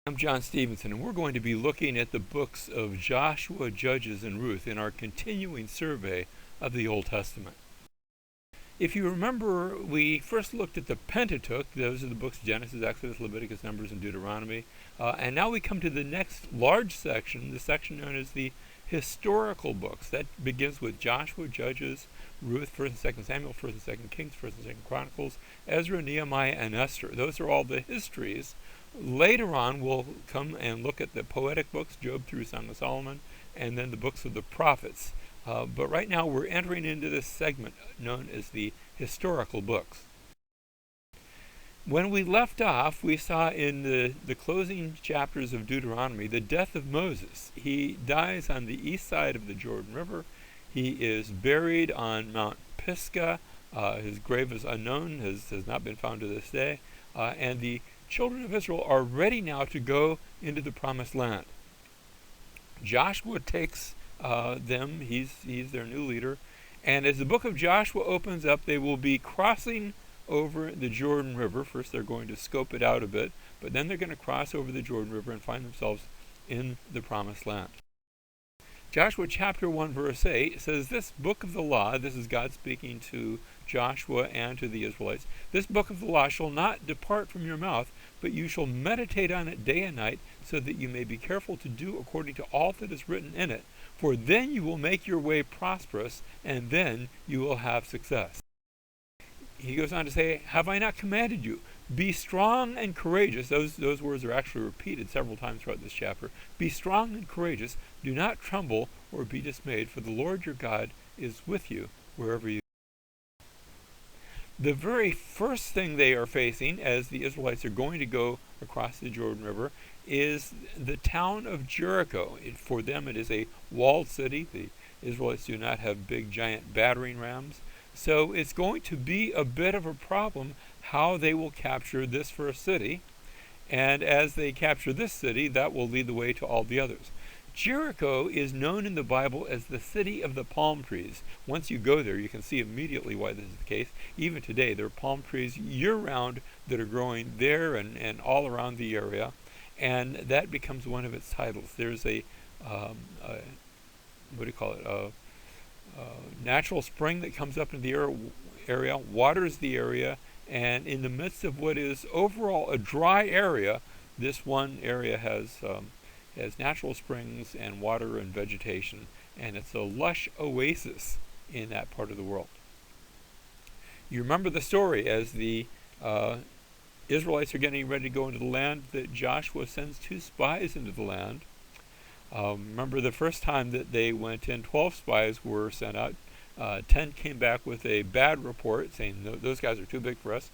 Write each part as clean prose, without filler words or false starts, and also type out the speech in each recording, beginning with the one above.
I'm John Stevenson, and we're going to be looking at the books of Joshua, Judges, and Ruth in our continuing survey of the Old Testament. If you remember, we first looked at the Pentateuch. Those are the books Genesis, Exodus, Leviticus, Numbers, and Deuteronomy. And now we come to the next large section, the section known as the historical books. That begins with Joshua, Judges, Ruth, 1st and 2nd Samuel, 1st and 2nd Kings, 1st and 2nd Chronicles, Ezra, Nehemiah, and Esther. Those are all the histories. Later on, we'll come and look at the poetic books, Job through Song of Solomon, and then the books of the prophets. But right now, we're entering into this segment known as the historical books. When we left off, we saw in the closing chapters of Deuteronomy the death of Moses. He dies on the east side of the Jordan River. He is buried on Mount Pisgah. His grave is unknown, has not been found to this day. And the children of Israel are ready now to go into the promised land. Joshua takes them. He's their new leader. And as the book of Joshua opens up, they will be crossing over the Jordan River. First, they're going to scope it out a bit, but then they're going to cross over the Jordan River and find themselves in the promised land. Joshua chapter 1 verse 8 says, "This book of the law," this is God speaking to Joshua and to the Israelites, "this book of the law shall not depart from your mouth, but you shall meditate on it day and night, so that you may be careful to do according to all that is written in it. For then you will make your way prosperous, and then you will have success." He goes on to say, "Have I not commanded you? Be strong and courageous." Those words are actually repeated several times throughout this chapter. "Be strong and courageous. Do not tremble or be dismayed, for the Lord your God is with you wherever you go." The very first thing they are facing as the Israelites are going to go across the Jordan River is the town of Jericho. For them it is a walled city. The Israelites do not have big giant battering rams. So it's going to be a bit of a problem how they will capture this first city. And as they capture this city, that will lead the way to all the others. Jericho is known in the Bible as the city of the palm trees. Once you go there, you can see immediately why this is the case. Even today, there are palm trees year-round that are growing there and all around the area. And that becomes one of its titles. There's a natural spring that comes up in the area, waters the area, and in the midst of what is overall a dry area, this one area has natural springs and water and vegetation, and it's a lush oasis in that part of the world. You remember the story as the Israelites are getting ready to go into the land, that Joshua sends 2 spies into the land. Remember the first time that they went in, 12 spies were sent out. 10 came back with a bad report saying, "No, those guys are too big for us."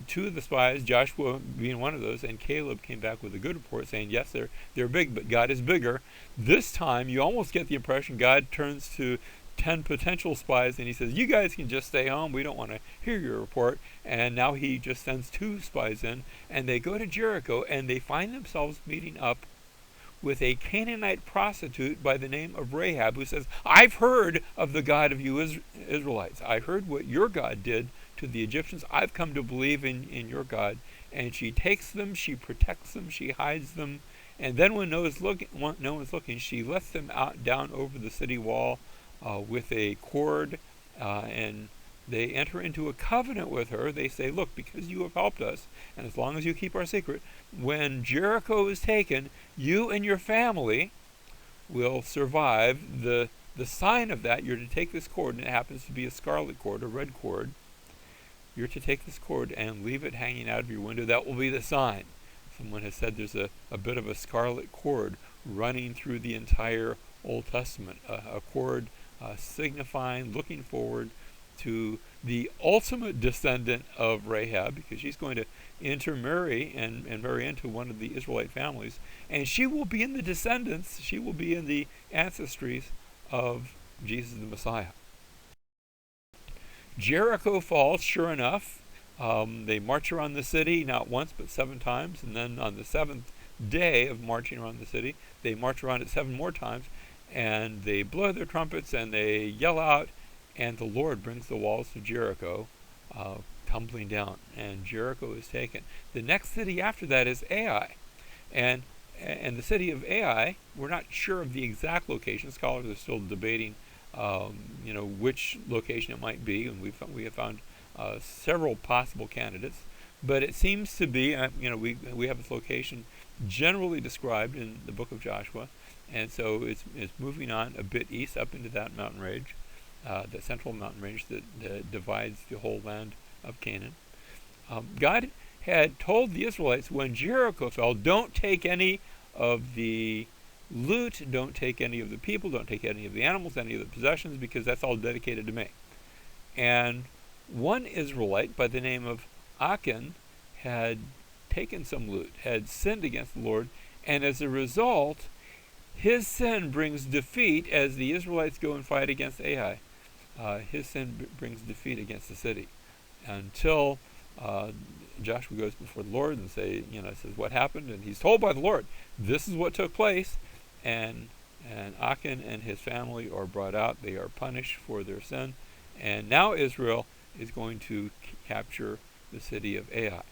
2 of the spies, Joshua being one of those, and Caleb came back with a good report saying, "Yes, they're big, but God is bigger." This time, you almost get the impression God turns to 10 potential spies and he says, "You guys can just stay home. We don't want to hear your report." And now he just sends 2 spies in, and they go to Jericho, and they find themselves meeting up with a Canaanite prostitute by the name of Rahab, who says, "I've heard of the God of you Israelites. I heard what your God did to the Egyptians. I've come to believe in your God." And she takes them, she protects them, she hides them, and then when no one's looking, she lets them out down over the city wall with a cord, and they enter into a covenant with her. They say, "Look, because you have helped us, and as long as you keep our secret, when Jericho is taken, you and your family will survive. The sign of that, you're to take this cord," and it happens to be a scarlet cord, a red cord. "You're to take this cord and leave it hanging out of your window. That will be the sign." Someone has said there's a bit of a scarlet cord running through the entire Old Testament, a cord signifying, looking forward to the ultimate descendant of Rahab, because she's going to intermarry and marry into one of the Israelite families, and she will be in the descendants, she will be in the ancestries of Jesus the Messiah. Jericho falls, sure enough. They march around the city not once but 7 times, and then on the 7th day of marching around the city, they march around it 7 more times, and they blow their trumpets and they yell out, and the Lord brings the walls of Jericho tumbling down, and Jericho is taken. The next city after that is Ai. And the city of Ai, we're not sure of the exact location. Scholars are still debating, which location it might be, and we have found several possible candidates. But it seems to be, we have its location generally described in the book of Joshua, and so it's moving on a bit east up into that mountain range, the central mountain range that divides the whole land of Canaan. God had told the Israelites when Jericho fell, don't take any of the loot, don't take any of the people, don't take any of the animals, any of the possessions, because that's all dedicated to me. And one Israelite by the name of Achan had taken some loot, had sinned against the Lord, and as a result, his sin brings defeat as the Israelites go and fight against Ai. His sin brings defeat against the city until Joshua goes before the Lord and says, what happened? And he's told by the Lord, this is what took place. And Achan and his family are brought out. They are punished for their sin. And now Israel is going to capture the city of Ai.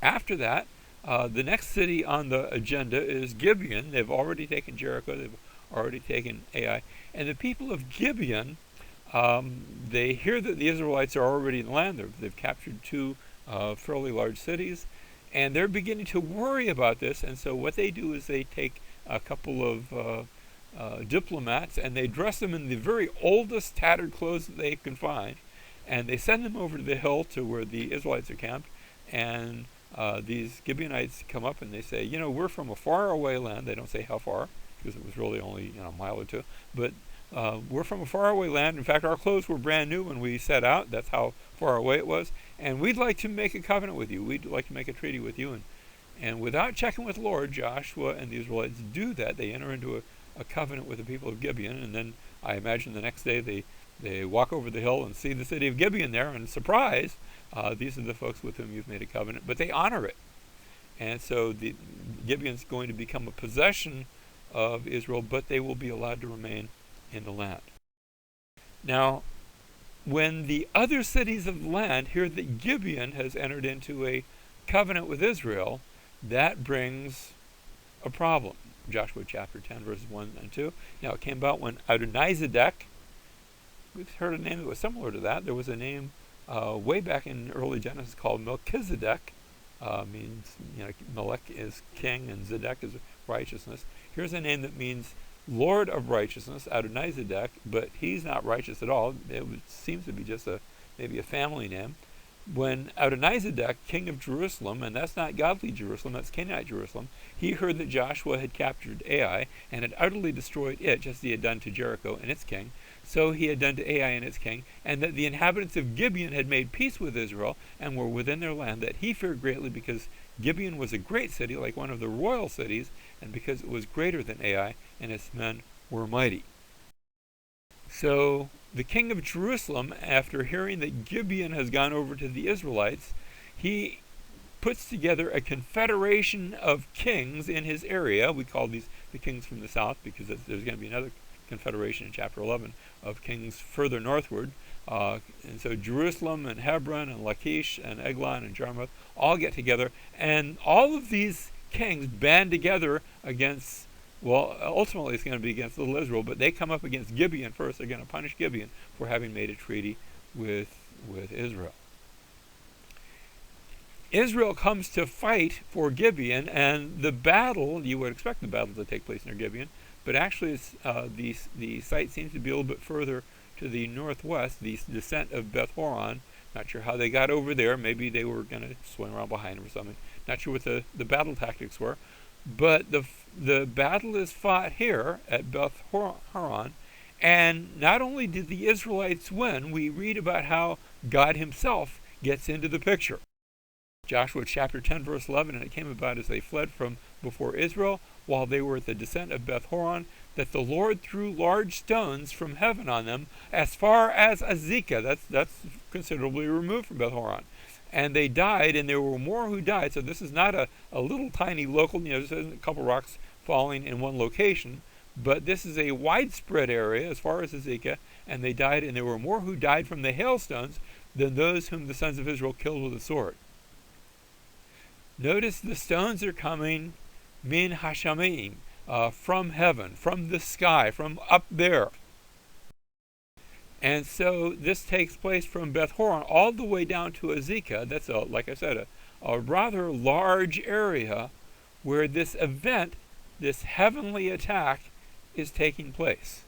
After that, the next city on the agenda is Gibeon. They've already taken Jericho. They've already taken Ai. And the people of Gibeon, they hear that the Israelites are already in the land. They've captured two fairly large cities, and they're beginning to worry about this. And so what they do is they take a couple of diplomats, and they dress them in the very oldest tattered clothes that they can find, and they send them over to the hill to where the Israelites are camped. And these Gibeonites come up and they say, we're from a faraway land. They don't say how far, because it was really only a mile or two, but we're from a faraway land. In fact, our clothes were brand new when we set out. That's how far away it was. And we'd like to make a covenant with you. We'd like to make a treaty with you. And without checking with the Lord, Joshua and the Israelites do that. They enter into a covenant with the people of Gibeon. And then I imagine the next day they walk over the hill and see the city of Gibeon there. And surprise, these are the folks with whom you've made a covenant. But they honor it. And so the Gibeon's going to become a possession of Israel, but they will be allowed to remain in the land. Now, when the other cities of the land hear that Gibeon has entered into a covenant with Israel, that brings a problem. Joshua chapter 10, verses 1 and 2. Now, it came about when Adonizedek, we've heard a name that was similar to that. There was a name way back in early Genesis called Melchizedek. Means, Melech is king and Zedek is righteousness. Here's a name that means Lord of righteousness, Adonizedek, but he's not righteous at all. It seems to be just maybe a family name. When Adonizedek, king of Jerusalem, and that's not godly Jerusalem, that's Canaanite Jerusalem, he heard that Joshua had captured Ai and had utterly destroyed it, just as he had done to Jericho and its king. So he had done to Ai and its king, and that the inhabitants of Gibeon had made peace with Israel and were within their land, that he feared greatly because Gibeon was a great city, like one of the royal cities, and because it was greater than Ai, and its men were mighty. So the king of Jerusalem, after hearing that Gibeon has gone over to the Israelites, he puts together a confederation of kings in his area. We call these the kings from the south because there's going to be another confederation in chapter 11 of kings further northward. And so Jerusalem and Hebron and Lachish and Eglon and Jarmuth all get together, and all of these kings band together against, ultimately it's going to be against little Israel, but they come up against Gibeon first. They're going to punish Gibeon for having made a treaty with Israel. Israel comes to fight for Gibeon, and the battle, you would expect the battle to take place near Gibeon, but actually the site seems to be a little bit further to the northwest, the descent of Beth Horon. Not sure how they got over there. Maybe they were going to swing around behind them or something. Not sure what the battle tactics were. But the battle is fought here at Beth Horon, and not only did the Israelites win, we read about how God himself gets into the picture. Joshua chapter 10, verse 11, and it came about as they fled from before Israel, while they were at the descent of Beth Horon, that the Lord threw large stones from heaven on them, as far as Azekah. That's considerably removed from Beth Horon. And they died, and there were more who died. So this is not a little tiny local, this isn't a couple rocks falling in one location, but this is a widespread area as far as Azekah, and they died, and there were more who died from the hailstones than those whom the sons of Israel killed with the sword. Notice the stones are coming min hashamim, from heaven, from the sky, from up there. And so this takes place from Beth Horon all the way down to Azekah. That's, like I said, a rather large area where this event, this heavenly attack, is taking place.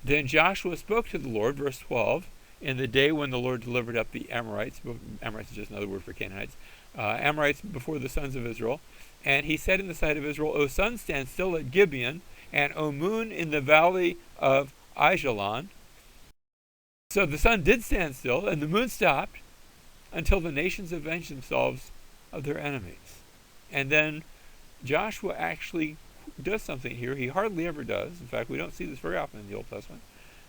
Then Joshua spoke to the Lord, verse 12, in the day when the Lord delivered up the Amorites. Amorites is just another word for Canaanites. Amorites before the sons of Israel. And he said in the sight of Israel, O sun, stand still at Gibeon, and O moon in the valley of Ajalon. So the sun did stand still, and the moon stopped, until the nations avenged themselves of their enemies. And then Joshua actually does something here he hardly ever does. In fact, we don't see this very often in the Old Testament.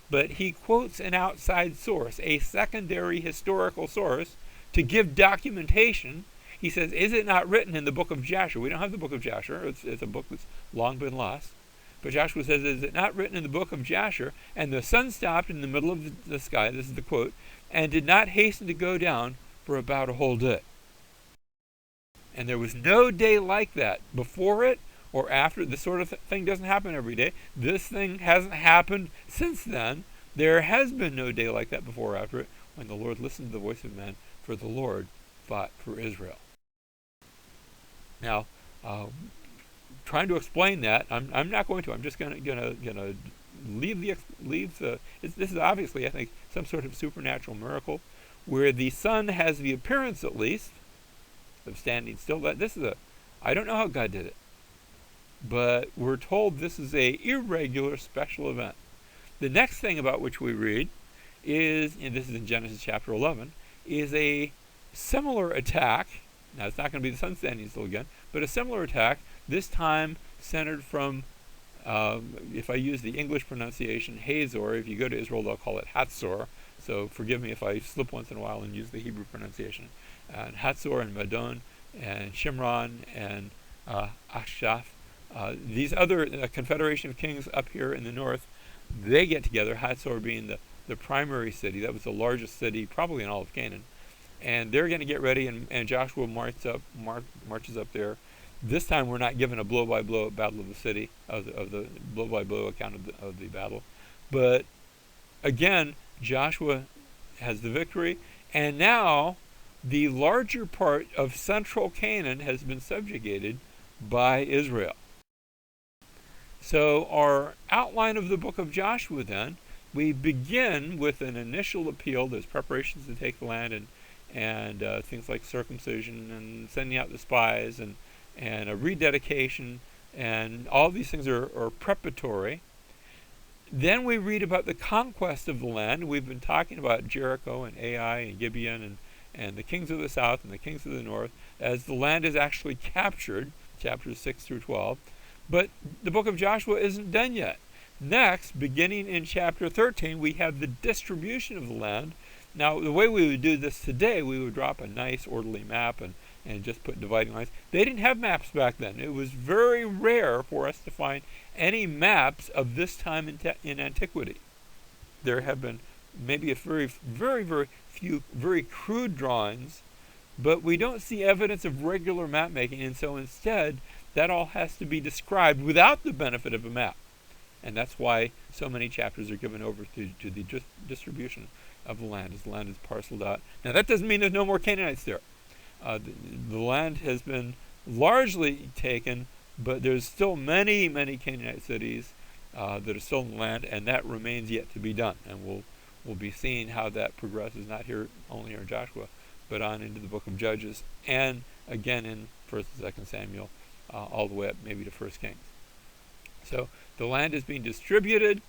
But he quotes an outside source, a secondary historical source, to give documentation. He says, is it not written in the book of Jasher? We don't have the book of Jasher. It's a book that's long been lost. But Joshua says, is it not written in the book of Jasher? And the sun stopped in the middle of the sky, this is the quote, and did not hasten to go down for about a whole day. And there was no day like that before it or after. This sort of thing doesn't happen every day. This thing hasn't happened since then. There has been no day like that before or after it, when the Lord listened to the voice of man, for the Lord fought for Israel. Now, trying to explain that, I'm not going to. I'm just gonna leave the. This is obviously, I think, some sort of supernatural miracle, where the sun has the appearance, at least, of standing still. I don't know how God did it, but we're told this is a irregular special event. The next thing about which we read is, and this is in Genesis chapter 11, is a similar attack. Now, it's not going to be the sun standing still again, but a similar attack, this time centered from, if I use the English pronunciation, Hazor. If you go to Israel, they'll call it Hatzor. So forgive me if I slip once in a while and use the Hebrew pronunciation. And Hatzor and Madon and Shimron and Achshaph. These other confederation of kings up here in the north, they get together, Hatzor being the primary city. That was the largest city probably in all of Canaan. And they're going to get ready, and Joshua marches up there. This time we're not given a blow-by-blow battle of the city, of the blow-by-blow account of the battle. But again, Joshua has the victory, and now the larger part of central Canaan has been subjugated by Israel. So our outline of the book of Joshua then, we begin with an initial appeal. There's preparations to take the land, and things like circumcision and sending out the spies and a rededication, and all these things are preparatory. Then we read about the conquest of the land. We've been talking about Jericho and Ai and Gibeon and the kings of the south and the kings of the north, as the land is actually captured, chapters 6 through 12. But the book of Joshua isn't done yet. Next, beginning in chapter 13, we have the distribution of the land. Now, the way we would do this today, we would drop a nice orderly map and just put dividing lines. They didn't have maps back then. It was very rare for us to find any maps of this time in antiquity. There have been maybe a very, very, very few very crude drawings, but we don't see evidence of regular map making, and so instead, that all has to be described without the benefit of a map. And that's why so many chapters are given over to the distribution of the land, as the land is parceled out. Now, that doesn't mean there's no more Canaanites there. The land has been largely taken, but there's still many, many Canaanite cities that are still in the land, and that remains yet to be done. And we'll be seeing how that progresses, not here only in Joshua, but on into the book of Judges, and again in 1st and 2nd Samuel, all the way up maybe to 1st Kings. So the land is being distributed,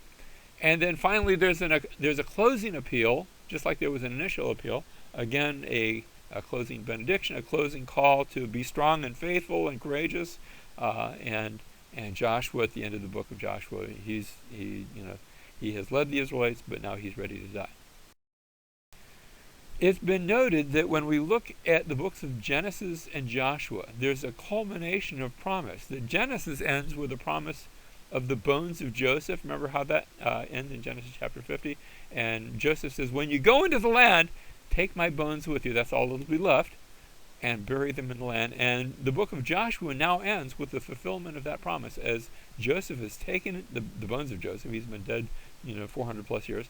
and then finally there's a closing appeal, just like there was an initial appeal. Again, a closing benediction, a closing call to be strong and faithful and courageous. And Joshua, at the end of the book of Joshua, he has led the Israelites, but now he's ready to die. It's been noted that when we look at the books of Genesis and Joshua, there's a culmination of promise. That Genesis ends with a promise of the bones of Joseph. Remember how that ends in Genesis chapter 50? And Joseph says, when you go into the land, take my bones with you. That's all that'll be left. and bury them in the land. And the book of Joshua now ends with the fulfillment of that promise, as Joseph has taken the bones of Joseph. He's been dead, 400 plus years,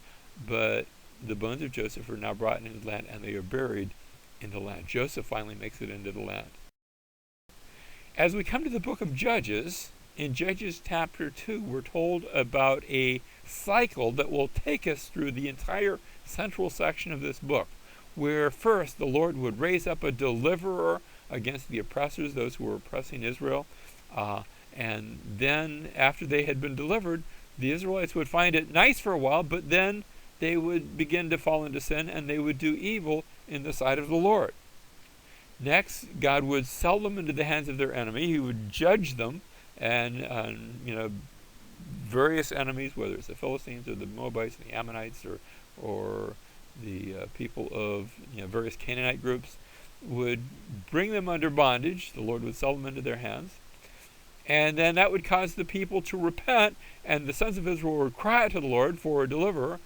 but the bones of Joseph are now brought into the land, and they are buried in the land. Joseph finally makes it into the land. As we come to the book of Judges, in Judges chapter 2, we're told about a cycle that will take us through the entire central section of this book, where first the Lord would raise up a deliverer against the oppressors, those who were oppressing Israel, and then after they had been delivered, the Israelites would find it nice for a while, but then they would begin to fall into sin, and they would do evil in the sight of the Lord. Next, God would sell them into the hands of their enemy. He would judge them, and various enemies, whether it's the Philistines or the Moabites and the Ammonites or the people of various Canaanite groups, would bring them under bondage. The Lord would sell them into their hands. And then that would cause the people to repent, and the sons of Israel would cry out to the Lord for a deliverer.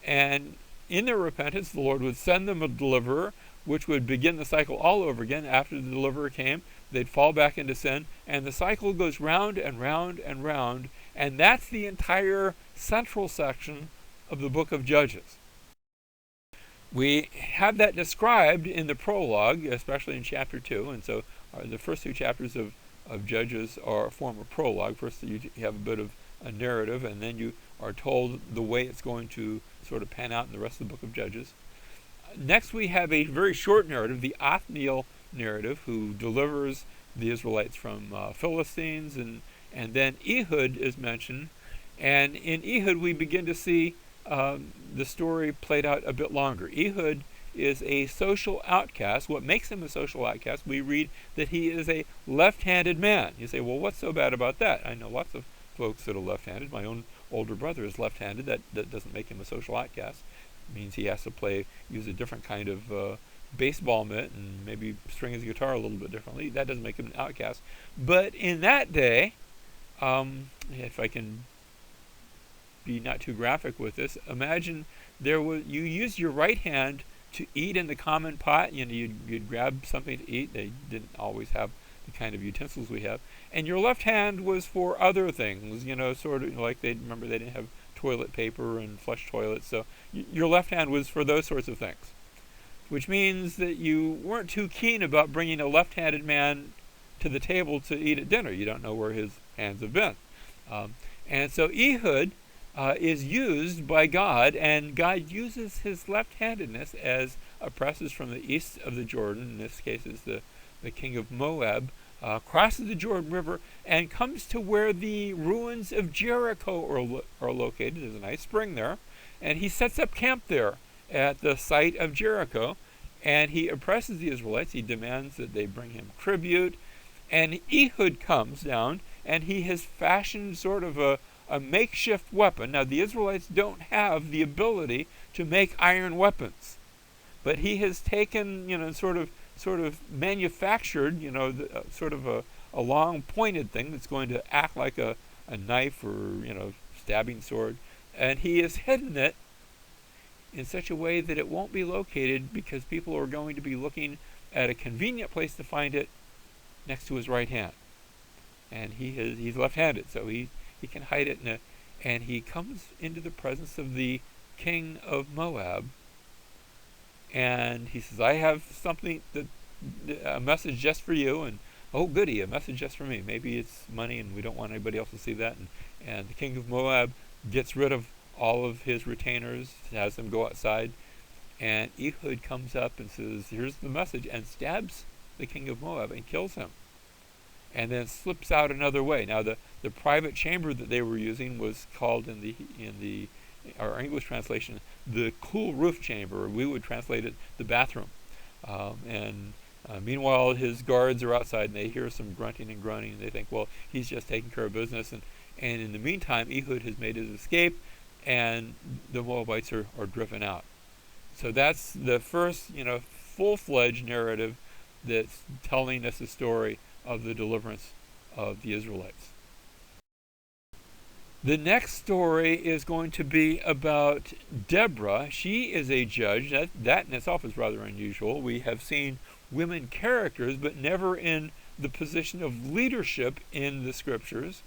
And in their repentance, the Lord would send them a deliverer, which would begin the cycle all over again. After the deliverer came, they'd fall back into sin, and the cycle goes round and round and round, and that's the entire central section of the book of Judges. We have that described in the prologue, especially in chapter 2, and so the first 2 chapters of Judges are a form of prologue. First you have a bit of a narrative, and then you are told the way it's going to sort of pan out in the rest of the book of Judges. Next we have a very short narrative, the Othniel narrative, who delivers the Israelites from Philistines, and then Ehud is mentioned, and in Ehud we begin to see the story played out a bit longer. Ehud is a social outcast. What makes him a social outcast? We read that he is a left-handed man. You say, well, what's so bad about that? I know lots of folks that are left-handed. My own older brother is left-handed. That doesn't make him a social outcast. It means he has to use a different kind of baseball mitt and maybe string his guitar a little bit differently. That doesn't make him an outcast. But in that day, if I can be not too graphic with this, imagine you use your right hand to eat in the common pot. You'd grab something to eat. They didn't always have the kind of utensils we have. And your left hand was for other things, sort of like they didn't have toilet paper and flush toilets. So your left hand was for those sorts of things, which means that you weren't too keen about bringing a left-handed man to the table to eat at dinner. You don't know where his hands have been. And so Ehud is used by God, and God uses his left-handedness as oppressors from the east of the Jordan, in this case is the king of Moab, crosses the Jordan River and comes to where the ruins of Jericho are located. There's a nice spring there, and he sets up camp there at the site of Jericho, and he oppresses the Israelites. He demands that they bring him tribute, and Ehud comes down, and he has fashioned sort of a makeshift weapon. Now, the Israelites don't have the ability to make iron weapons, but he has taken, sort of manufactured, sort of a long pointed thing that's going to act like a knife or, stabbing sword, and he has hidden it in such a way that it won't be located, because people are going to be looking at a convenient place to find it next to his right hand. And he's left-handed, so he can hide it and he comes into the presence of the king of Moab, and he says, I have a message just for you. And oh goody, a message just for me. Maybe it's money and we don't want anybody else to see that. And the king of Moab gets rid of all of his retainers, has them go outside, and Ehud comes up and says, here's the message, and stabs the king of Moab and kills him, and then slips out another way. Now the private chamber that they were using was called in our English translation the cool roof chamber. We would translate it the bathroom. Meanwhile, his guards are outside, and they hear some grunting and groaning, and they think, well, he's just taking care of business. And in the meantime, Ehud has made his escape, and the Moabites are driven out. So that's the first, full-fledged narrative that's telling us the story of the deliverance of the Israelites. The next story is going to be about Deborah. She is a judge. That in itself is rather unusual. We have seen women characters, but never in the position of leadership in the scriptures.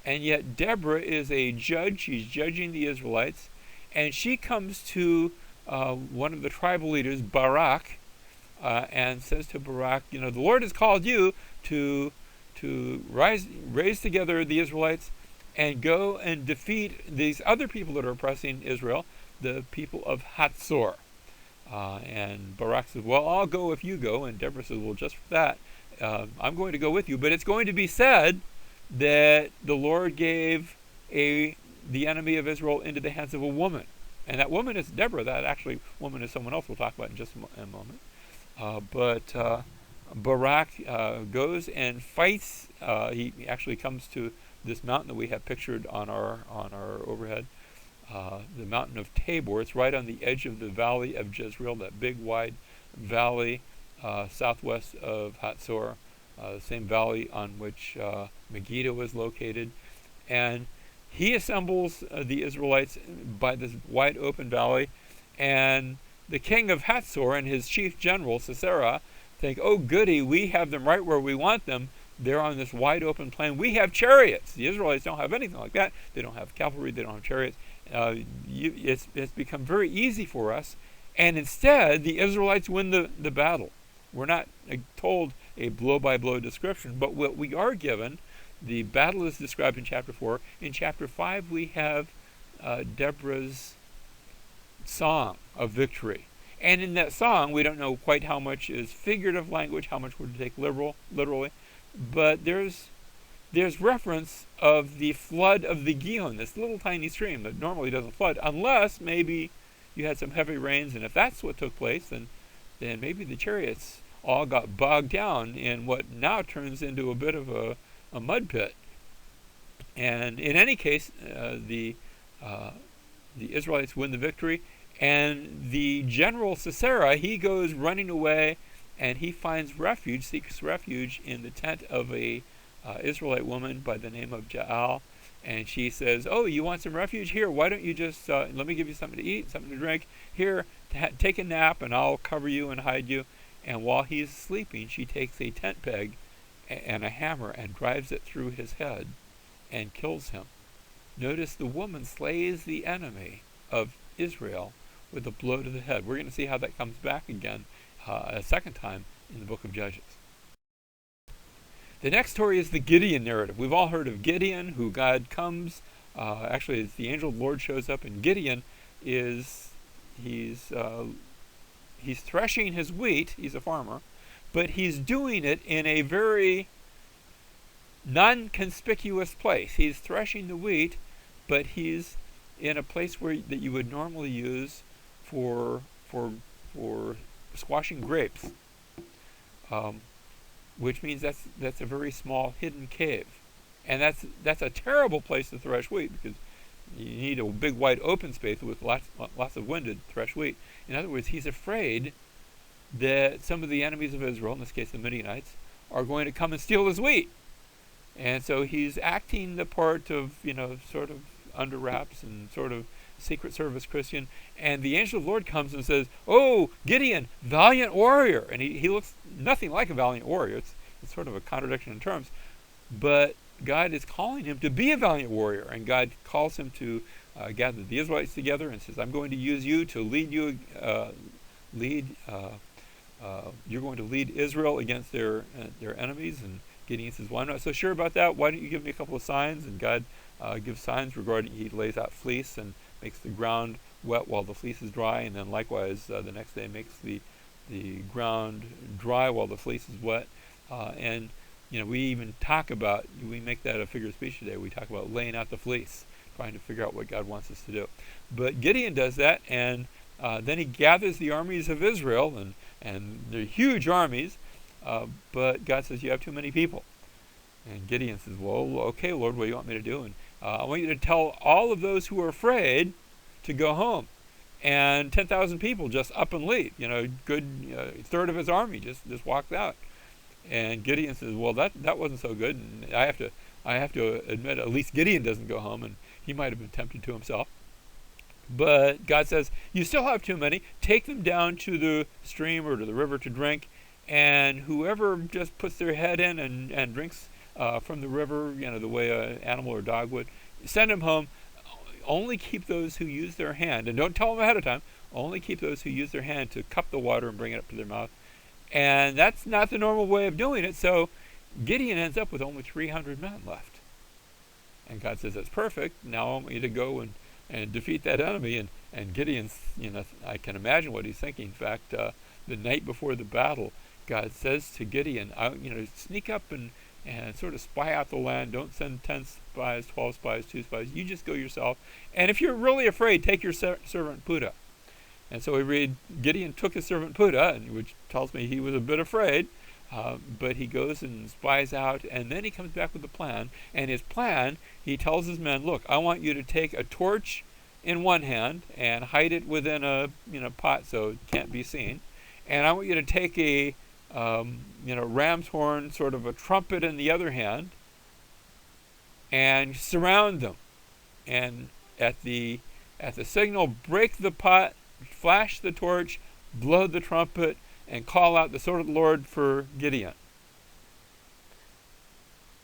And yet Deborah is a judge. She's judging the Israelites. And she comes to one of the tribal leaders, Barak, and says to Barak, the Lord has called you to raise together the Israelites and go and defeat these other people that are oppressing Israel, the people of Hatzor. And Barak says, well, I'll go if you go. And Deborah says, well, just for that, I'm going to go with you. But it's going to be said that the Lord gave the enemy of Israel into the hands of a woman. And that woman is Deborah. That actually woman is someone else we'll talk about in just a moment. But Barak goes and fights. He actually comes to this mountain that we have pictured on our overhead, the mountain of Tabor. It's right on the edge of the valley of Jezreel, that big wide valley southwest of Hatzor, the same valley on which Megiddo is located. And he assembles the Israelites by this wide open valley, and the king of Hatzor and his chief general, Sisera, think, oh goody, we have them right where we want them. They're on this wide open plain. We have chariots. The Israelites don't have anything like that. They don't have cavalry. They don't have chariots. It's become very easy for us. And instead, the Israelites win the battle. We're not told a blow-by-blow description, but what we are given, the battle is described in chapter 4. In chapter 5, we have Deborah's song of victory. And in that song, we don't know quite how much is figurative language, how much would take literally, but there's reference of the flood of the Gibeon, this little tiny stream that normally doesn't flood, unless maybe you had some heavy rains, and if that's what took place, then maybe the chariots all got bogged down in what now turns into a bit of a mud pit. And in any case, the Israelites win the victory, and the general Sisera, he goes running away, and he finds refuge, seeks refuge in the tent of a Israelite woman by the name of Jael. And she says, oh, you want some refuge? Here, why don't you just, let me give you something to eat, something to drink. Here, take a nap, and I'll cover you and hide you. And while he's sleeping, she takes a tent peg and a hammer and drives it through his head and kills him. Notice the woman slays the enemy of Israel with a blow to the head. We're going to see how that comes back again a second time in the book of Judges. The next story is the Gideon narrative. We've all heard of Gideon, who God comes. Actually, it's the angel of the Lord shows up, and Gideon he's threshing his wheat. He's a farmer, but he's doing it in a very non-conspicuous place. He's threshing the wheat, but he's in a place that you would normally use for squashing grapes, which means that's a very small hidden cave, and that's a terrible place to thresh wheat, because you need a big wide open space with lots of wind to thresh wheat. In other words, he's afraid that some of the enemies of Israel, in this case the Midianites, are going to come and steal his wheat, and so he's acting the part of sort of under wraps and sort of Secret Service Christian, and the angel of the Lord comes and says, oh, Gideon, valiant warrior. And he looks nothing like a valiant warrior. It's sort of a contradiction in terms, but God is calling him to be a valiant warrior, and God calls him to gather the Israelites together and says, I'm going to use you to you're going to lead Israel against their enemies. And Gideon says, well, I'm not so sure about that. Why don't you give me a couple of signs? And God gives signs regarding, he lays out fleece and makes the ground wet while the fleece is dry, and then likewise the next day makes the ground dry while the fleece is wet. And we even talk about, we make that a figure of speech today. We talk about laying out the fleece, trying to figure out what God wants us to do. But Gideon does that, and then he gathers the armies of Israel, and they're huge armies, but God says, you have too many people. And Gideon says, well, okay, Lord, what do you want me to do? And I want you to tell all of those who are afraid to go home. And 10,000 people just up and leave. Good third of his army just walks out. And Gideon says, well, that wasn't so good. And I have to admit, at least Gideon doesn't go home, and he might have been tempted to himself. But God says, you still have too many. Take them down to the stream or to the river to drink, and whoever just puts their head in and drinks from the river, the way an animal or dog would, send them home. Only keep those who use their hand, and don't tell them ahead of time, only keep those who use their hand to cup the water and bring it up to their mouth. And that's not the normal way of doing it, so Gideon ends up with only 300 men left. And God says, that's perfect. Now I want you to go and defeat that enemy. And Gideon's, I can imagine what he's thinking. In fact, the night before the battle, God says to Gideon, sneak up and sort of spy out the land. Don't send 10 spies, 12 spies, 2 spies. You just go yourself. And if you're really afraid, take your servant Putah. And so we read, Gideon took his servant Putah, which tells me he was a bit afraid. But he goes and spies out, and then he comes back with a plan. And his plan, he tells his men, look, I want you to take a torch in one hand and hide it within a pot so it can't be seen. And I want you to take a ram's horn, sort of a trumpet in the other hand, and surround them. And at the signal, break the pot, flash the torch, blow the trumpet, and call out the sword of the Lord for Gideon.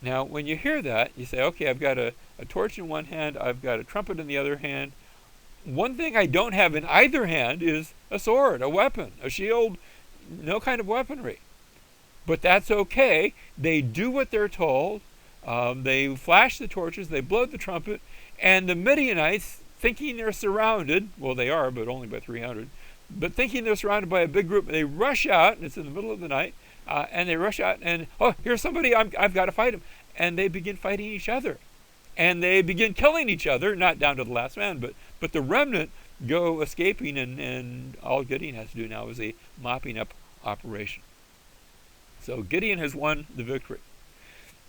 Now, when you hear that, you say, okay, I've got a torch in one hand, I've got a trumpet in the other hand. One thing I don't have in either hand is a sword, a weapon, a shield, no kind of weaponry. But that's okay. They do what they're told. They flash the torches, they blow the trumpet, and the Midianites, thinking they're surrounded, well, they are, but only by 300, but thinking they're surrounded by a big group, they rush out, and it's in the middle of the night, and they rush out, and, oh, here's somebody, I've got to fight him. And they begin fighting each other. And they begin killing each other, not down to the last man, but the remnant go escaping, and all Gideon has to do now is a mopping up operation. So Gideon has won the victory.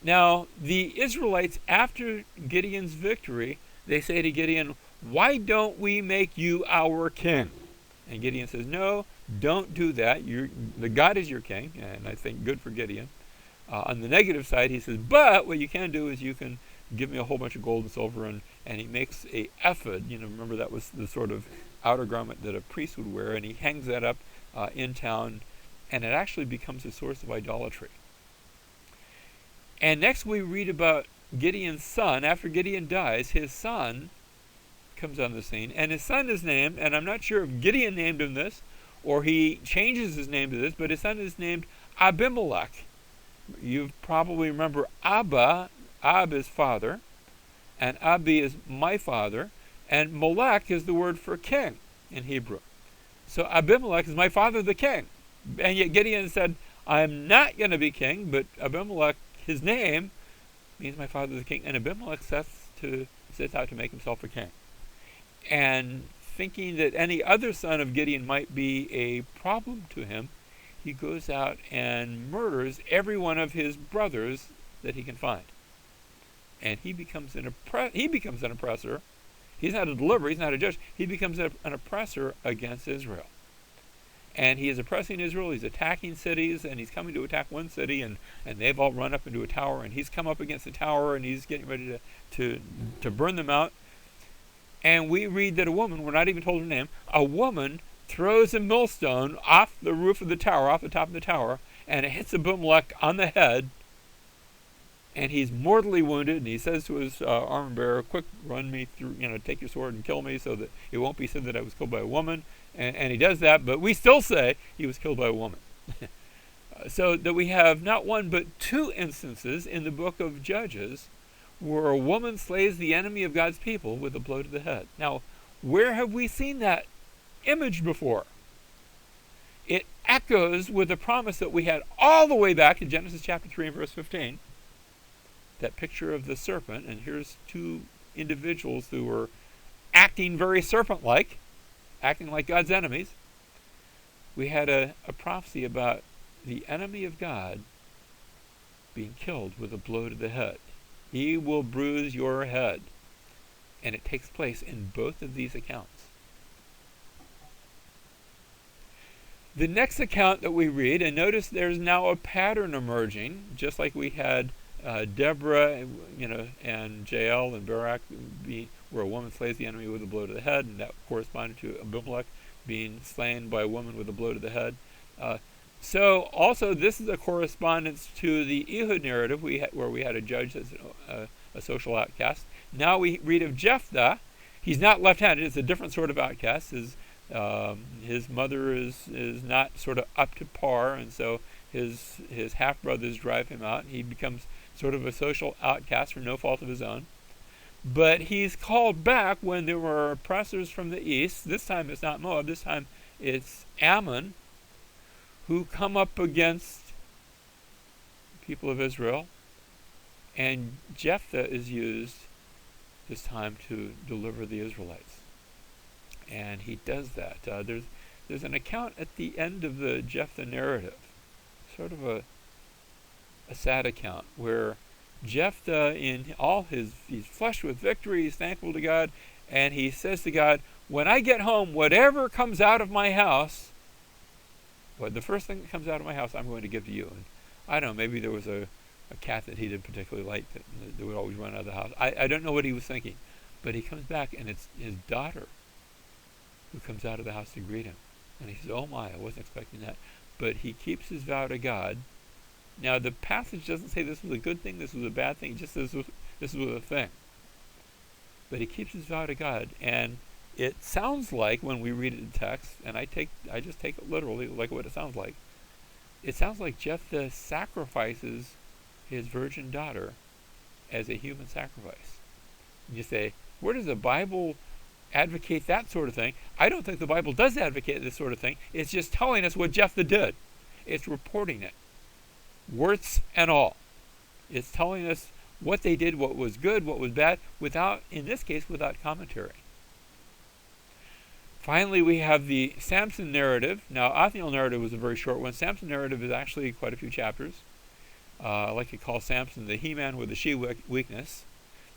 Now, the Israelites, after Gideon's victory, they say to Gideon, why don't we make you our king? And Gideon says, no, don't do that. The God is your king, and I think good for Gideon. On the negative side, he says, but what you can do is you can give me a whole bunch of gold and silver, and he makes a ephod. Remember that was the sort of outer garment that a priest would wear, and he hangs that up in town, and it actually becomes a source of idolatry. And next we read about Gideon's son. After Gideon dies, his son comes on the scene, and his son is named, and I'm not sure if Gideon named him this or he changes his name to this, but his son is named Abimelech. You probably remember Abba. Ab is father, and Abi is my father, and Melech is the word for king in Hebrew. So Abimelech is my father the king. And yet Gideon said, I'm not going to be king, but Abimelech, his name, means my father the king. And Abimelech sets out to make himself a king. And thinking that any other son of Gideon might be a problem to him, he goes out and murders every one of his brothers that he can find. And he becomes an oppressor. He's not a deliverer, he's not a judge. He becomes an oppressor against Israel. And he is oppressing Israel, he's attacking cities, and he's coming to attack one city, and they've all run up into a tower, and he's come up against the tower, and he's getting ready to burn them out. And we read that a woman, we're not even told her name, a woman throws a millstone off the roof of the tower, off the top of the tower, and it hits Abimelech on the head, and he's mortally wounded, and he says to his armor bearer, quick, run me through, take your sword and kill me so that it won't be said that I was killed by a woman. And he does that, but we still say he was killed by a woman. So that we have not one but two instances in the book of Judges where a woman slays the enemy of God's people with a blow to the head. Now, where have we seen that image before? It echoes with the promise that we had all the way back in Genesis chapter 3 and verse 15. That picture of the serpent, and here's two individuals who were acting very serpent-like, acting like God's enemies. We had a prophecy about the enemy of God being killed with a blow to the head. He will bruise your head. And it takes place in both of these accounts. The next account that we read, and notice there's now a pattern emerging, just like we had Deborah, and Jael and Barak, where a woman slays the enemy with a blow to the head, and that corresponded to Abimelech being slain by a woman with a blow to the head. So also this is a correspondence to the Ehud narrative where we had a judge that's a social outcast. Now we read of Jephthah. He's not left-handed. It's a different sort of outcast. His mother is not sort of up to par, and so his half-brothers drive him out. He becomes sort of a social outcast for no fault of his own. But he's called back when there were oppressors from the east. This time it's not Moab. This time it's Ammon, who come up against people of Israel. And Jephthah is used this time to deliver the Israelites. And he does that. There's an account at the end of the Jephthah narrative, sort of a sad account, where Jephthah, he's flushed with victory, he's thankful to God, and he says to God, when I get home, whatever comes out of my house, the first thing that comes out of my house, I'm going to give to you. And I don't know, maybe there was a cat that he didn't particularly like that would always run out of the house. I don't know what he was thinking, but he comes back, and it's his daughter who comes out of the house to greet him. And he says, oh my, I wasn't expecting that. But he keeps his vow to God. Now, the passage doesn't say this was a good thing, this was a bad thing, just says this was a thing. But he keeps his vow to God, and it sounds like, when we read it in text, and I just take it literally, like what it sounds like Jephthah sacrifices his virgin daughter as a human sacrifice. And you say, where does the Bible advocate that sort of thing? I don't think the Bible does advocate this sort of thing. It's just telling us what Jephthah did. It's reporting it, warts and all. It's telling us what they did, what was good, what was bad, in this case, without commentary. Finally, we have the Samson narrative. Now, Othniel narrative was a very short one. Samson narrative is actually quite a few chapters. I like to call Samson the he-man with the she-weakness.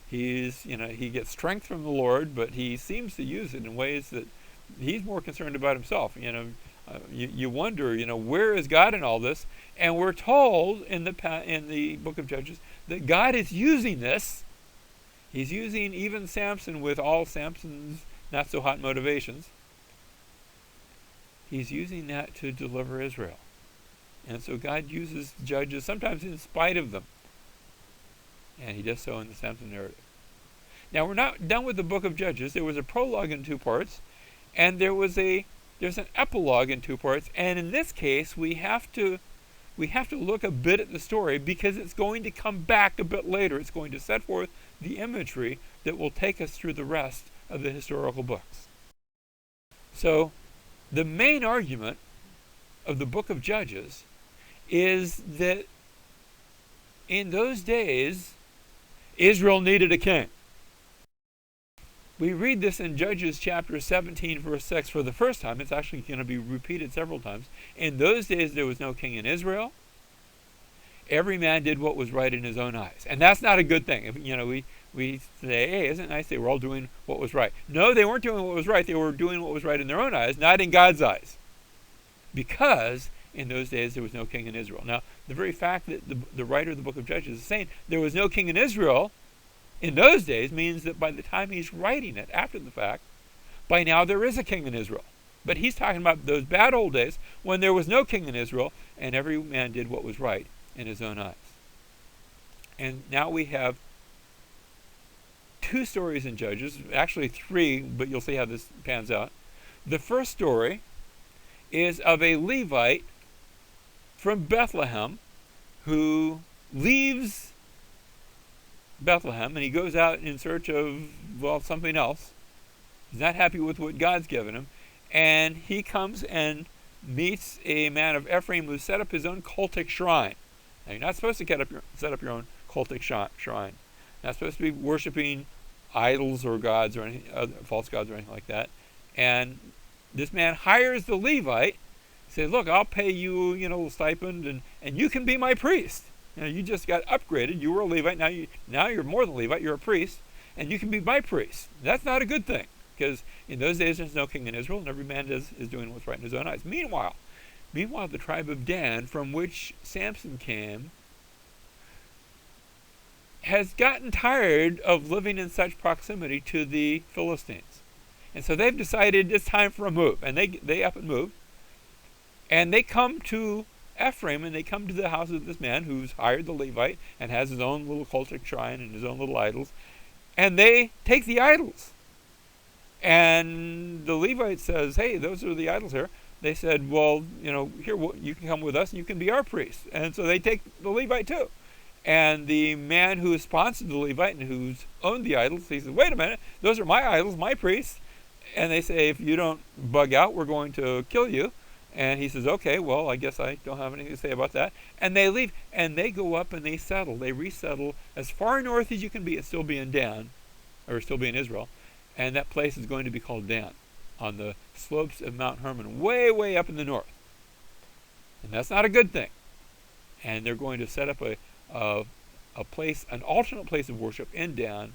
He gets strength from the Lord, but he seems to use it in ways that he's more concerned about himself. You wonder, where is God in all this? And we're told in the book of Judges that God is using this. He's using even Samson, with all Samson's not so hot motivations. He's using that to deliver Israel. And so God uses judges, sometimes in spite of them. And he does so in the Samson narrative. Now, we're not done with the book of Judges. There was a prologue in 2 parts, and there's an epilogue in 2 parts. And in this case, we have to look a bit at the story, because it's going to come back a bit later. It's going to set forth the imagery that will take us through the rest of the historical books. So, the main argument of the book of Judges is that in those days, Israel needed a king. We read this in Judges chapter 17, verse 6 for the first time. It's actually going to be repeated several times. In those days, there was no king in Israel. Every man did what was right in his own eyes. And that's not a good thing. We say, hey, isn't it nice they were all doing what was right? No, they weren't doing what was right. They were doing what was right in their own eyes, not in God's eyes. Because in those days there was no king in Israel. Now, the very fact that the writer of the book of Judges is saying there was no king in Israel in those days means that by the time he's writing it, after the fact, by now there is a king in Israel. But he's talking about those bad old days when there was no king in Israel and every man did what was right in his own eyes. And now we have 2 stories in Judges, actually 3, but you'll see how this pans out. The first story is of a Levite from Bethlehem who leaves Bethlehem and he goes out in search of, something else. He's not happy with what God's given him. And he comes and meets a man of Ephraim who set up his own cultic shrine. Now, you're not supposed to set up your own cultic shrine. You're not supposed to be worshiping idols or gods or anything, false gods or anything like that. And this man hires the Levite, says, look, I'll pay you, a stipend, and you can be my priest. You just got upgraded. You were a Levite. Now you're more than a Levite. You're a priest, and you can be my priest. That's not a good thing, because in those days there's no king in Israel, and every man is doing what's right in his own eyes. Meanwhile, the tribe of Dan, from which Samson came, has gotten tired of living in such proximity to the Philistines. And so they've decided it's time for a move. And they up and move. And they come to Ephraim, and they come to the house of this man who's hired the Levite and has his own little cultic shrine and his own little idols, and they take the idols. And the Levite says, hey, those are the idols here. They said, well, here, you can come with us and you can be our priest. And so they take the Levite too. And the man who sponsored the Levite and who's owned the idols, he says, wait a minute, those are my idols, my priests. And they say, if you don't bug out, we're going to kill you. And he says, okay, well, I guess I don't have anything to say about that. And they leave, and they go up and they settle. They resettle as far north as you can be. It's still be in Dan, or still be in Israel. And that place is going to be called Dan, on the slopes of Mount Hermon, way, way up in the north. And that's not a good thing. And they're going to set up a place, an alternate place of worship in Dan,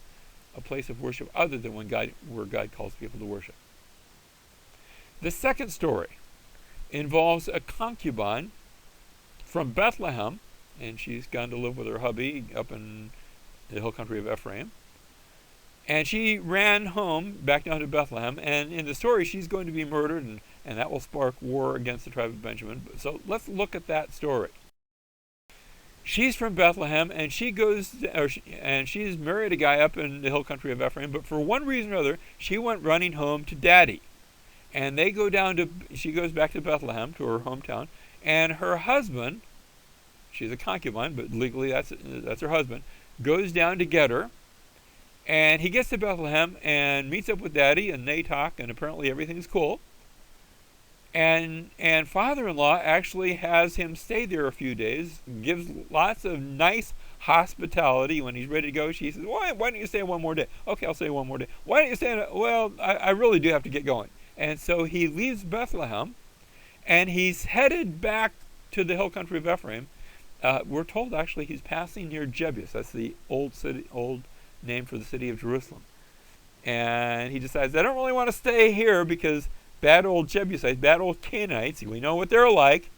a place of worship other than where God calls people to worship. The second story involves a concubine from Bethlehem, and she's gone to live with her hubby up in the hill country of Ephraim. And she ran home back down to Bethlehem, and in the story she's going to be murdered, and that will spark war against the tribe of Benjamin. So let's look at that story. She's from Bethlehem, and she's married a guy up in the hill country of Ephraim, but for one reason or other, she went running home to Daddy. And she goes back to Bethlehem, to her hometown, and her husband, she's a concubine, but legally that's her husband, goes down to get her, and he gets to Bethlehem and meets up with Daddy, and they talk, and apparently everything's cool. And father-in-law actually has him stay there a few days, gives lots of nice hospitality. When he's ready to go, she says, why don't you stay one more day? Okay, I'll stay one more day. Why don't you stay? Well, I really do have to get going. And so he leaves Bethlehem, and he's headed back to the hill country of Ephraim. We're told actually he's passing near Jebus. That's the old name for the city of Jerusalem. And he decides, I don't really want to stay here because bad old Jebusites, bad old Canaanites, we know what they're like.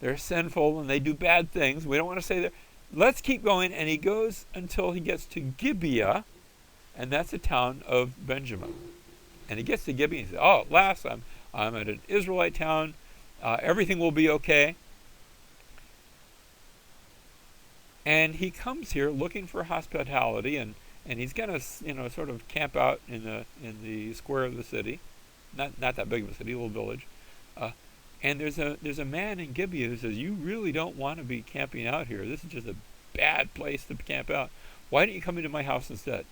They're sinful and they do bad things. We don't want to stay there. Let's keep going. And he goes until he gets to Gibeah, and that's a town of Benjamin. And he gets to Gibeah and he says, oh, at last I'm at an Israelite town. Everything will be okay. And he comes here looking for hospitality, and he's going to sort of camp out in the square of the city. Not that big of a city, a little village. And there's a man in Gibeah who says, you really don't want to be camping out here. This is just a bad place to camp out. Why don't you come into my house instead?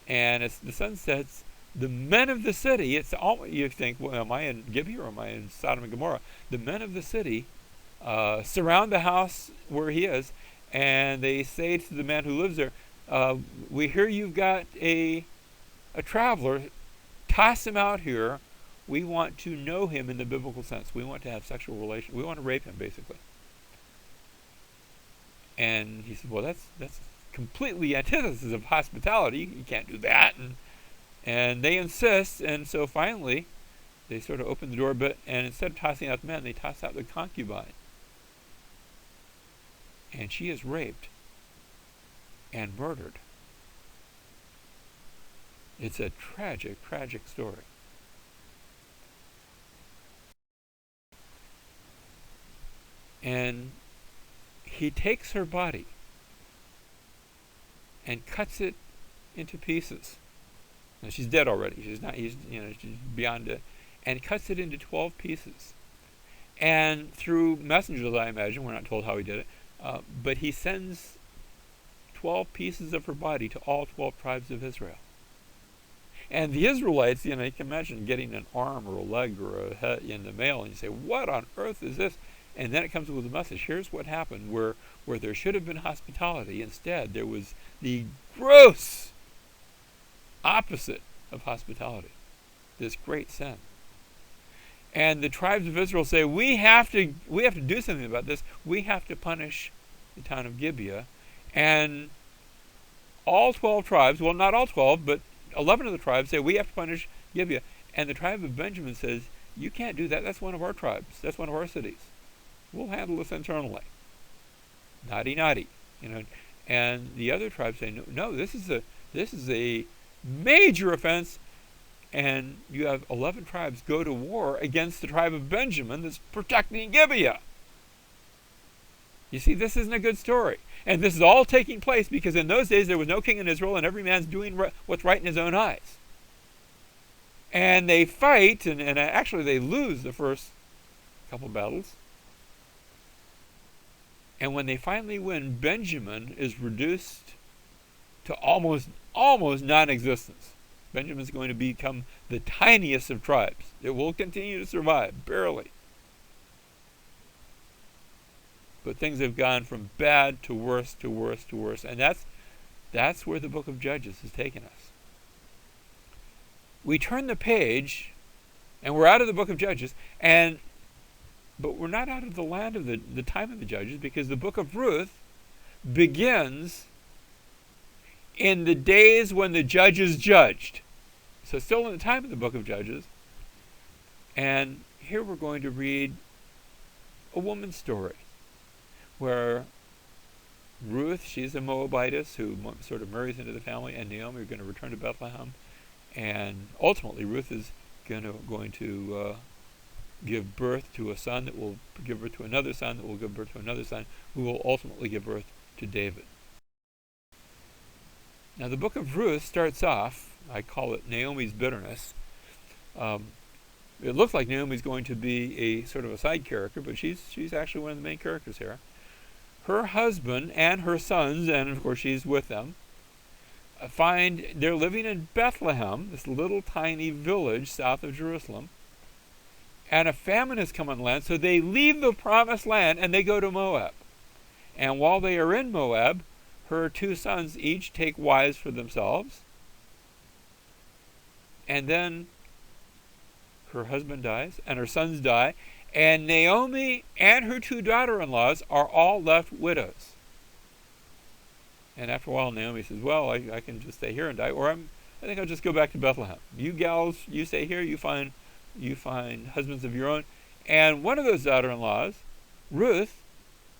And as the sun sets, the men of the city, you think, well, am I in Gibeah or am I in Sodom and Gomorrah? The men of the city surround the house where he is, and they say to the man who lives there, we hear you've got a traveler. Toss him out here. We want to know him in the biblical sense. We want to have sexual relations. We want to rape him, basically. And he said, well, that's completely antithesis of hospitality. You can't do that. And they insist, and so finally, they sort of open the door a bit, and instead of tossing out the man, they toss out the concubine. And she is raped and murdered. It's a tragic, tragic story. And he takes her body and cuts it into pieces. Now, she's dead already. She's beyond it. And cuts it into 12 pieces. And through messengers, I imagine, we're not told how he did it, but he sends 12 pieces of her body to all 12 tribes of Israel. And the Israelites, you can imagine getting an arm or a leg or a head in the mail, and you say, what on earth is this? And then it comes with a message. Here's what happened, where there should have been hospitality. Instead, there was the gross opposite of hospitality, this great sin. And the tribes of Israel say, we have to do something about this. We have to punish the town of Gibeah. And all 12 tribes, well, not all 12, but 11 of the tribes say, we have to punish Gibeah. And the tribe of Benjamin says, you can't do that. That's one of our tribes. That's one of our cities. We'll handle this internally. Naughty, naughty. And the other tribes say, no, this is a major offense. And you have 11 tribes go to war against the tribe of Benjamin that's protecting Gibeah. You see, this isn't a good story. And this is all taking place because in those days there was no king in Israel and every man's doing what's right in his own eyes. And they fight, and actually they lose the first couple battles. And when they finally win, Benjamin is reduced to almost non-existence. Benjamin's going to become the tiniest of tribes. It will continue to survive, barely. But things have gone from bad to worse to worse to worse. And that's where the book of Judges has taken us. We turn the page, and we're out of the book of Judges, but we're not out of the land of the time of the Judges, because the book of Ruth begins in the days when the judges judged. So still in the time of the book of Judges. And here we're going to read a woman's story, where Ruth, she's a Moabitess who sort of marries into the family, and Naomi are going to return to Bethlehem. And ultimately, Ruth is going to give birth to a son that will give birth to another son that will give birth to another son who will ultimately give birth to David. Now, the book of Ruth starts off, I call it Naomi's bitterness. It looks like Naomi's going to be a sort of a side character, but she's actually one of the main characters here. Her husband and her sons, and of course she's with them, they're living in Bethlehem, this little tiny village south of Jerusalem, and a famine has come on land, so they leave the promised land and they go to Moab. And while they are in Moab, her two sons each take wives for themselves, and then her husband dies and her sons die, and Naomi and her two daughter-in-laws are all left widows. And after a while, Naomi says, well, I can just stay here and die, or I think I'll just go back to Bethlehem. You gals, you stay here, you find husbands of your own. And one of those daughter-in-laws, Ruth,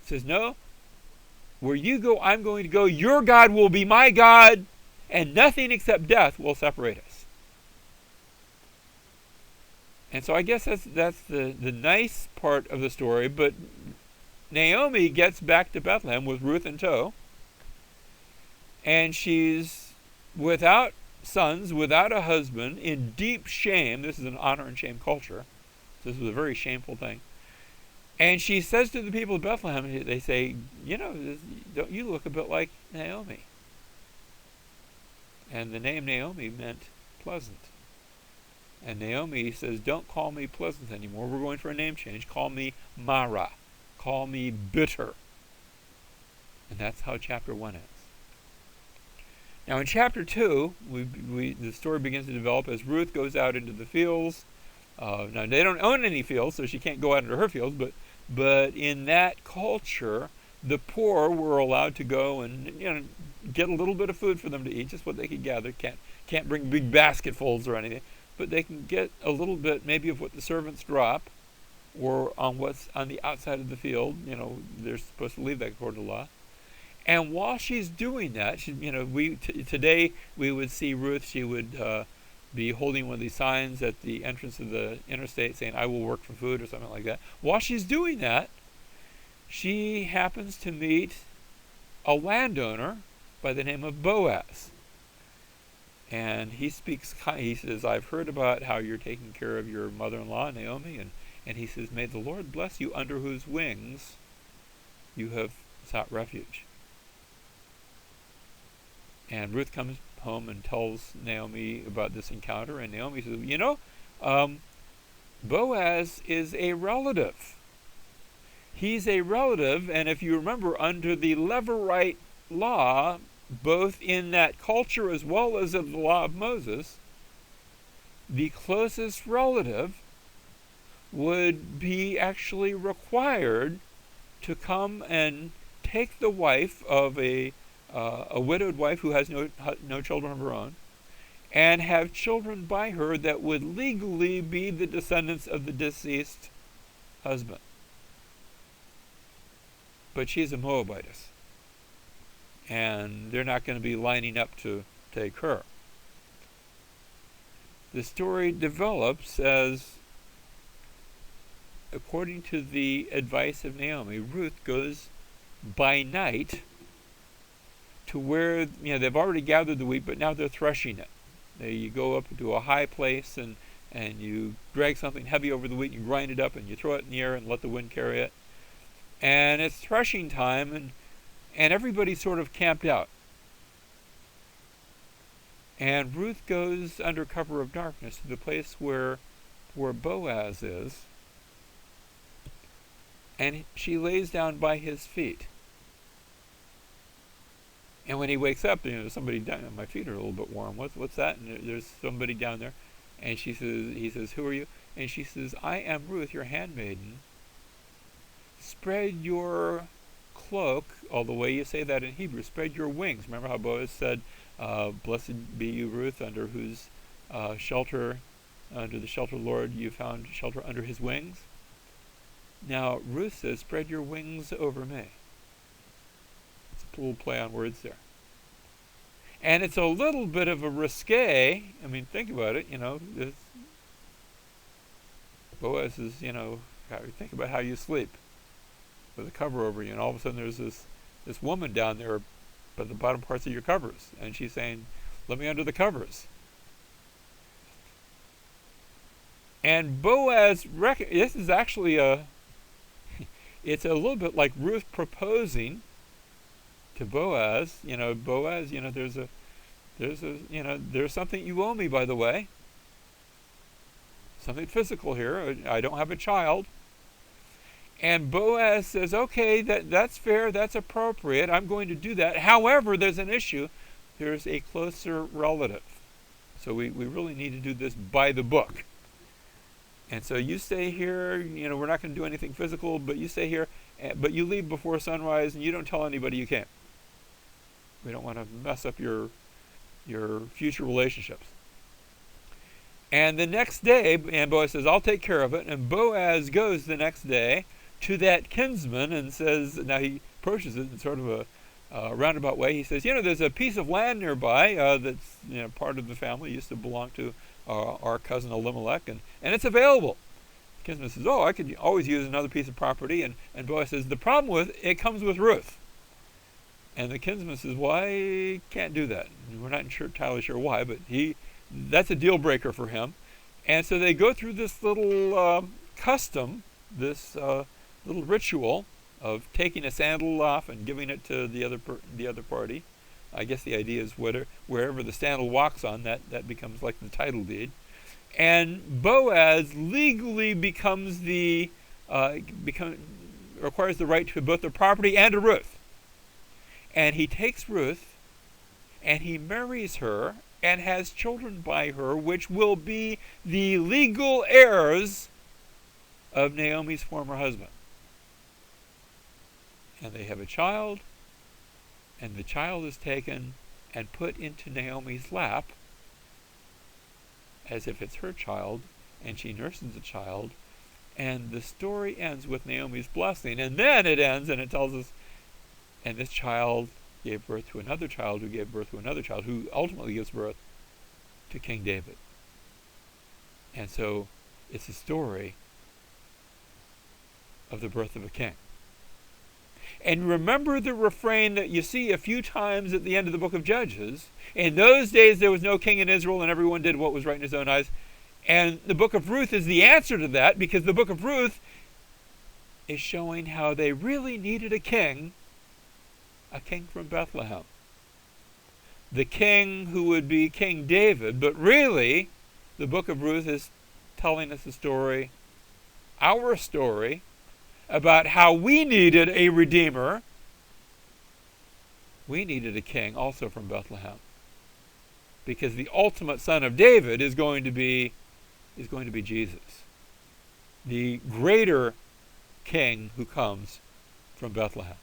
says, no, where you go, I'm going to go. Your God will be my God, and nothing except death will separate us. And so I guess that's the nice part of the story, but Naomi gets back to Bethlehem with Ruth in tow, and she's without sons, without a husband, in deep shame. This is an honor and shame culture. This was a very shameful thing. And she says to the people of Bethlehem, they say, don't you look a bit like Naomi? And the name Naomi meant pleasant. And Naomi says, don't call me pleasant anymore. We're going for a name change. Call me Mara. Call me bitter. And that's how chapter 1 ends. Now in chapter 2, the story begins to develop as Ruth goes out into the fields. Now they don't own any fields, so she can't go out into her fields, but in that culture, the poor were allowed to go and get a little bit of food for them to eat, just what they could gather. Can't bring big basketfuls or anything, but they can get a little bit maybe of what the servants drop, or on what's on the outside of the field. They're supposed to leave that according to law. And while she's doing that, today we would see Ruth. She would be holding one of these signs at the entrance of the interstate saying, I will work for food, or something like that. While she's doing that, she happens to meet a landowner by the name of Boaz. And he says, I've heard about how you're taking care of your mother-in-law, Naomi, and he says, may the Lord bless you under whose wings you have sought refuge. And Ruth comes home and tells Naomi about this encounter, and Naomi says, Boaz is a relative. He's a relative, and if you remember, under the Levirate law, both in that culture as well as in the law of Moses, the closest relative would be actually required to come and take the wife of a widowed wife who has no children of her own, and have children by her that would legally be the descendants of the deceased husband. But she's a Moabitess, and they're not going to be lining up to take her. The story develops as, according to the advice of Naomi, Ruth goes by night to where they've already gathered the wheat, but now they're threshing it. You go up to a high place and you drag something heavy over the wheat, and you grind it up, and you throw it in the air and let the wind carry it. And it's threshing time, and everybody's sort of camped out. And Ruth goes under cover of darkness to the place where Boaz is, and she lays down by his feet. And when he wakes up, there's somebody down. My feet are a little bit warm. What's that? And there's somebody down there, and he says, "Who are you?" And she says, "I am Ruth, your handmaiden. Spread your cloak," all the way you say that in Hebrew. Spread your wings. Remember how Boaz said, "Blessed be you, Ruth, under whose shelter, under the shelter of the Lord, you found shelter under his wings." Now Ruth says, "Spread your wings over me." It's a little play on words there. And it's a little bit of a risque. I mean, think about it. Boaz is, think about how you sleep with a cover over you, and all of a sudden there's this woman down there by the bottom parts of your covers, and she's saying, "Let me under the covers." And Boaz, this is actually it's a little bit like Ruth proposing to Boaz. Boaz, there's something you owe me, by the way. Something physical here. I don't have a child. And Boaz says, "Okay, that's fair, that's appropriate. I'm going to do that. However, there's an issue. There's a closer relative. So we really need to do this by the book. And so you stay here. We're not going to do anything physical, but you stay here. But you leave before sunrise, and you don't tell anybody you came. We don't want to mess up your future relationships." And the next day, and Boaz says, "I'll take care of it." And Boaz goes the next day to that kinsman and says, now he approaches it in sort of a roundabout way. He says, "There's a piece of land nearby that's part of the family, used to belong to our cousin Abimelech, and it's available." The kinsman says, "Oh, I could always use another piece of property." And Boaz says, "The problem with it comes with Ruth." And the kinsman says, "Well, I can't do that." And we're not entirely sure why, but that's a deal breaker for him. And so they go through this little custom, this little ritual of taking a sandal off and giving it to the other party. I guess the idea is wherever the sandal walks on, that becomes like the title deed. And Boaz legally requires the right to both the property and to Ruth. And he takes Ruth, and he marries her, and has children by her, which will be the legal heirs of Naomi's former husband. And they have a child, and the child is taken and put into Naomi's lap as if it's her child, and she nurses the child, and the story ends with Naomi's blessing. And then it ends, and it tells us, and this child gave birth to another child, who gave birth to another child, who ultimately gives birth to King David. And so it's a story of the birth of a king. And remember the refrain that you see a few times at the end of the book of Judges. In those days there was no king in Israel, and everyone did what was right in his own eyes. And the book of Ruth is the answer to that, because the book of Ruth is showing how they really needed a king from Bethlehem. The king who would be King David, but really the book of Ruth is telling us a story, our story, about how we needed a redeemer. We needed a king also from Bethlehem, because the ultimate son of David is going to be Jesus, the greater king who comes from Bethlehem.